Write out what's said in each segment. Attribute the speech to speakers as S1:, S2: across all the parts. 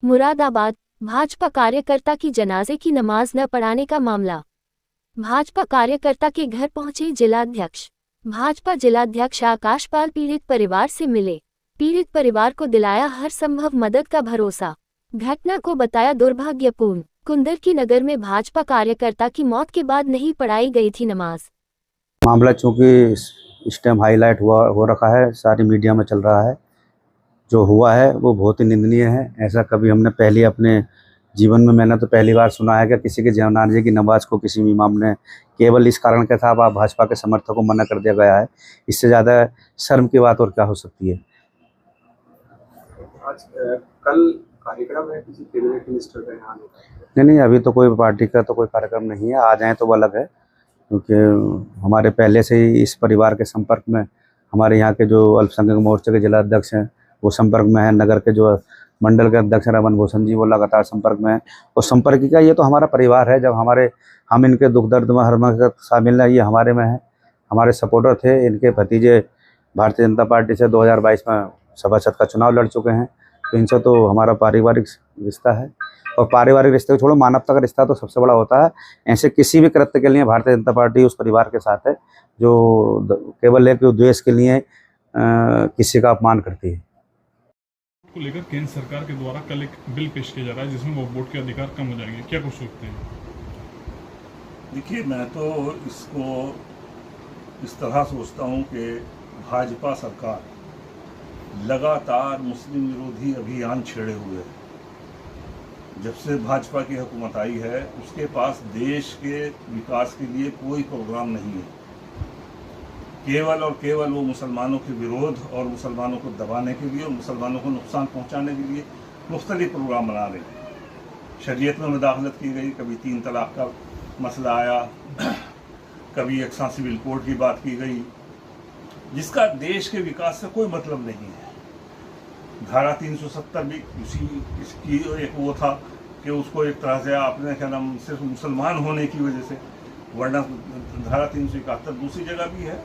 S1: मुरादाबाद, भाजपा कार्यकर्ता की जनाजे की नमाज न पढ़ाने का मामला। भाजपा कार्यकर्ता के घर पहुंचे जिलाध्यक्ष। भाजपा जिलाध्यक्ष आकाश पाल पीड़ित परिवार से मिले। पीड़ित परिवार को दिलाया हर संभव मदद का भरोसा। घटना को बताया दुर्भाग्यपूर्ण। कुंदर की नगर में भाजपा कार्यकर्ता की मौत के बाद नहीं पढ़ाई गई थी नमाज।
S2: मामला चूंकि इस टाइम हाईलाइट हो रखा है, सारी मीडिया में चल रहा है। जो हुआ है वो बहुत ही निंदनीय है। ऐसा कभी हमने पहले अपने जीवन में, मैंने तो पहली बार सुना है कि किसी के जनाजे की नमाज को किसी इमाम ने केवल इस कारण के था भाजपा के समर्थकों को मना कर दिया गया है। इससे ज़्यादा शर्म की बात और क्या हो सकती है।
S3: आज कल कार्यक्रम है किसी कैबिनेट मिनिस्टर का यहाँ आने?
S2: नहीं, अभी तो कोई पार्टी का तो कोई कार्यक्रम नहीं है। आ जाए तो वो अलग है, क्योंकि हमारे पहले से ही इस परिवार के संपर्क में हमारे यहाँ के जो अल्पसंख्यक मोर्चे के जिला अध्यक्ष हैं वो संपर्क में है। नगर के जो मंडल के अध्यक्ष रमन भूषण जी वो लगातार संपर्क में है। और संपर्क का ये तो हमारा परिवार है। जब हम इनके दुख दर्द में हर वक्त शामिल है, ये हमारे में है। हमारे सपोर्टर थे। इनके भतीजे भारतीय जनता पार्टी से 2022 में सभासद का चुनाव लड़ चुके हैं। तो इनसे तो हमारा पारिवारिक रिश्ता है। और पारिवारिक रिश्ते को छोड़ो, मानवता का रिश्ता तो सबसे बड़ा होता है। ऐसे किसी भी कृत्य के लिए भारतीय जनता पार्टी उस परिवार के साथ है जो केवल एक उद्देश्य के लिए किसी का अपमान करती है।
S4: को लेकर केंद्र सरकार के द्वारा कल एक बिल पेश किया जा रहा है जिसमें वक्फ बोर्ड के अधिकार कम हो जाएंगे, क्या कुछ सोचते हैं?
S5: देखिए, मैं तो इसको इस तरह सोचता हूँ कि भाजपा सरकार लगातार मुस्लिम विरोधी अभियान छेड़े हुए है। जब से भाजपा की हुकूमत आई है उसके पास देश के विकास के लिए कोई प्रोग्राम नहीं है। केवल और केवल वो मुसलमानों के विरोध और मुसलमानों को दबाने के लिए और मुसलमानों को नुकसान पहुंचाने के लिए मुख्तलिफ प्रोग्राम बना रहे हैं। शरीयत में मुदाखलत की गई, कभी 3 तलाक का मसला आया, कभी एक सिविल कोड की बात की गई, जिसका देश के विकास से कोई मतलब नहीं है। धारा 370 भी इसकी एक वो था कि उसको एक तरह से आपने क्या नाम सिर्फ मुसलमान होने की वजह से, वरना धारा 371 दूसरी जगह भी है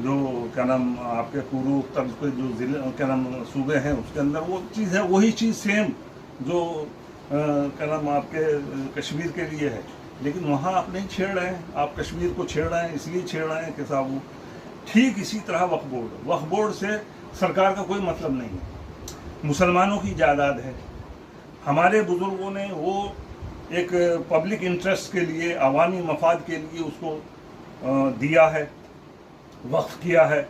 S5: जो क्या नाम आपके पूर्व उत्तर के जो जिले क्या नाम सूबे हैं उसके अंदर वो चीज़ है, वही चीज़ सेम जो क्या नाम आपके कश्मीर के लिए है। लेकिन वहाँ आप नहीं छेड़ रहे हैं, आप कश्मीर को छेड़ रहे हैं। इसलिए छेड़ रहे हैं कि साहब ठीक इसी तरह वक्फ बोर्ड से सरकार का कोई मतलब नहीं है। मुसलमानों की जायदाद है। हमारे बुजुर्गों ने वो एक पब्लिक इंटरेस्ट के लिए, अवामी मफाद के लिए उसको दिया है, वक्फ किया है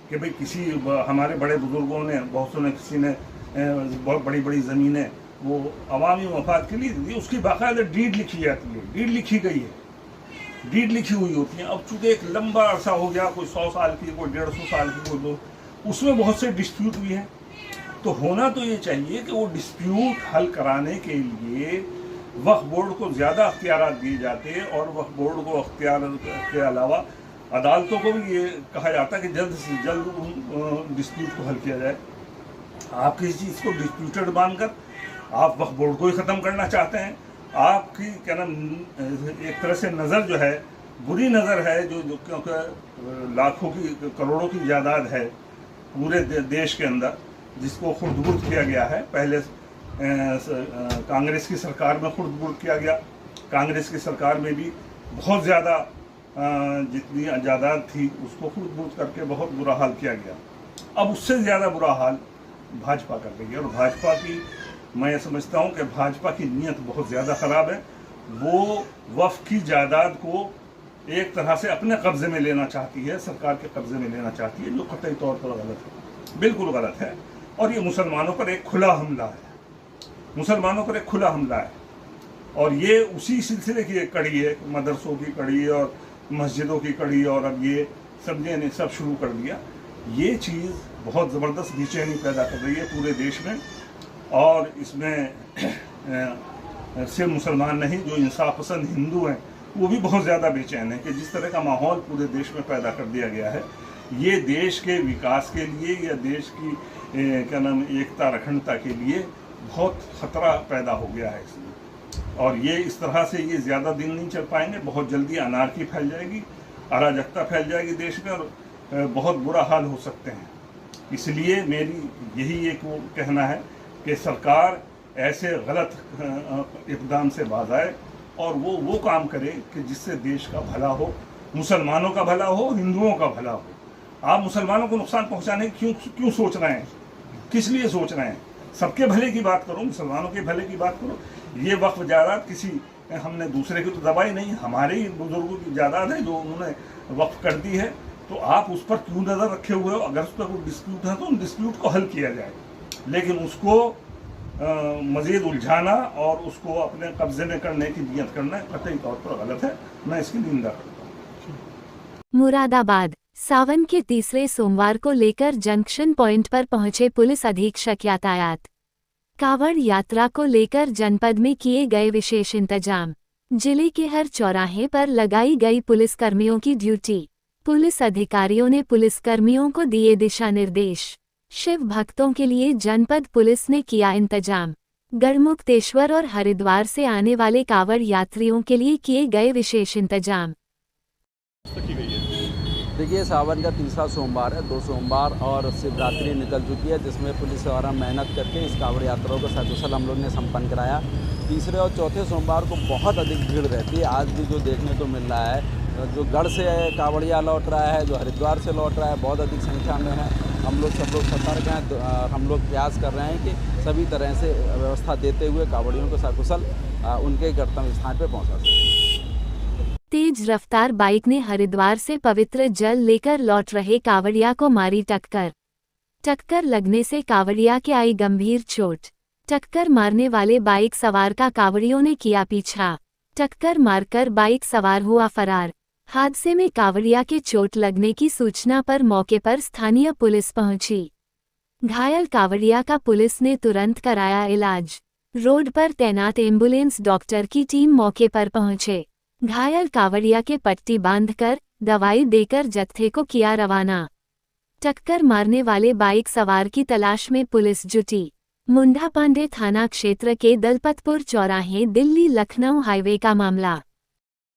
S5: कि भाई किसी हमारे बड़े बुजुर्गों ने, बहुत से ने, किसी ने बहुत बड़ी बड़ी ज़मीनें वो अवामी मफाद के लिए दी। उसकी बाकायदा डीड लिखी जाती है, डीड लिखी गई है, डीड लिखी हुई होती है। अब चूँकि एक लंबा अरसा हो गया, कोई 100 साल की, कोई 150 साल की, कोई 2, उसमें बहुत से डिस्प्यूट भी हैं। तो होना तो ये चाहिए कि वो डिस्प्यूट हल कराने के लिए वक्फ बोर्ड को ज़्यादा अख्तियार दिए जाते और वक्फ बोर्ड को अख्तियार के अलावा अदालतों को भी ये कहा जाता है कि जल्द से जल्द डिस्प्यूट को हल किया जाए। आप किसी चीज़ को डिस्प्यूटेड मानकर आप वक्फ बोर्ड को ही ख़त्म करना चाहते हैं। आपकी क्या नाम एक तरह से नज़र जो है, बुरी नज़र है, जो क्योंकि लाखों की, करोड़ों की जायदाद है पूरे देश के अंदर, जिसको खुर्द-बुर्द किया गया है। पहले कांग्रेस की सरकार में खुर्द-बुर्द किया गया। कांग्रेस की सरकार में भी बहुत ज़्यादा जितनी जायदाद थी उसको खुर्द-बुर्द करके बहुत बुरा हाल किया गया। अब उससे ज़्यादा बुरा हाल भाजपा कर रही है। और भाजपा की, मैं समझता हूँ कि भाजपा की नीयत बहुत ज़्यादा ख़राब है। वो वक्फ की जायदाद को एक तरह से अपने कब्ज़े में लेना चाहती है, सरकार के कब्ज़े में लेना चाहती है, जो कतई तौर पर गलत है, बिल्कुल गलत है। और ये मुसलमानों पर एक खुला हमला है, मुसलमानों पर एक खुला हमला है। और ये उसी सिलसिले की एक कड़ी है, मदरसों की कड़ी है और मस्जिदों की कड़ी, और अब ये समझे ने सब शुरू कर दिया। ये चीज़ बहुत ज़बरदस्त बेचैनी पैदा कर रही है पूरे देश में। और इसमें सिर्फ मुसलमान नहीं, जो इंसाफ पसंद हिंदू हैं वो भी बहुत ज़्यादा बेचैन है कि जिस तरह का माहौल पूरे देश में पैदा कर दिया गया है, ये देश के विकास के लिए या देश की क्या नाम एकता अखंडता के लिए बहुत ख़तरा पैदा हो गया है इसमें। और ये इस तरह से ये ज़्यादा दिन नहीं चल पाएंगे। बहुत जल्दी अनारकी फैल जाएगी, अराजकता फैल जाएगी देश में और बहुत बुरा हाल हो सकते हैं। इसलिए मेरी यही एक वो कहना है कि सरकार ऐसे गलत इक़दाम से बाज आए और वो काम करे कि जिससे देश का भला हो, मुसलमानों का भला हो, हिंदुओं का भला हो। आप मुसलमानों को नुकसान पहुंचाने क्यों सोच रहे हैं, किस लिए सोच रहे हैं? सबके भले की बात करो, मुसलमानों के भले की बात करो। ये वक्फ जायदाद किसी हमने दूसरे की तो दबाई नहीं, हमारे ही बुजुर्गों की जायदाद है जो उन्होंने वक्फ कर दी है, तो आप उस पर क्यों नज़र रखे हुए हो? अगर उस पर कोई डिस्प्यूट है तो उन डिस्प्यूट को हल किया जाए, लेकिन उसको मज़ीद उलझाना और उसको अपने कब्जे में करने की नियत करना कतई तौर पर गलत है। मैं इसकी निंदा करता हूँ।
S1: मुरादाबाद सावन के तीसरे सोमवार को लेकर जंक्शन पॉइंट पर पहुंचे पुलिस अधीक्षक यातायात। कांवड़ यात्रा को लेकर जनपद में किए गए विशेष इंतजाम। जिले के हर चौराहे पर लगाई गई पुलिसकर्मियों की ड्यूटी। पुलिस अधिकारियों ने पुलिसकर्मियों को दिए दिशा निर्देश। शिव भक्तों के लिए जनपद पुलिस ने किया इंतजाम। गढ़मुक्तेश्वर और हरिद्वार से आने वाले कांवड़ यात्रियों के लिए किए गए विशेष इंतजाम।
S6: देखिए, सावन का तीसरा सोमवार है, 2 सोमवार और शिवरात्रि निकल चुकी है, जिसमें पुलिस द्वारा मेहनत करके इस कांवड़ यात्रा को सकुशल हम लोग ने संपन्न कराया। तीसरे और चौथे सोमवार को बहुत अधिक भीड़ रहती है। आज भी जो देखने को मिल रहा है, जो गढ़ से कांवड़िया लौट रहा है, जो हरिद्वार से लौट रहा है, बहुत अधिक संख्या में है। हम लोग सब लोग सतर्क हैं। हम लोग प्रयास कर रहे हैं कि सभी तरह से व्यवस्था देते हुए कांवड़ियों को सकुशल उनके गंतव्य स्थान पर पहुँचा सकें।
S1: तेज रफ्तार बाइक ने हरिद्वार से पवित्र जल लेकर लौट रहे कांवड़िया को मारी टक्कर। टक्कर लगने से कांवड़िया के आई गंभीर चोट। टक्कर मारने वाले बाइक सवार का कांवड़ियों ने किया पीछा। टक्कर मारकर बाइक सवार हुआ फरार। हादसे में कांवड़िया के चोट लगने की सूचना पर मौके पर स्थानीय पुलिस पहुंची। घायल कांवड़िया का पुलिस ने तुरंत कराया इलाज। रोड पर तैनात एम्बुलेंस डॉक्टर की टीम मौके पर पहुंचे। घायल कांवड़िया के पट्टी बांधकर दवाई देकर जत्थे को किया रवाना। टक्कर मारने वाले बाइक सवार की तलाश में पुलिस जुटी। मुंडा पांडे थाना क्षेत्र के दलपतपुर चौराहे दिल्ली लखनऊ हाईवे का मामला।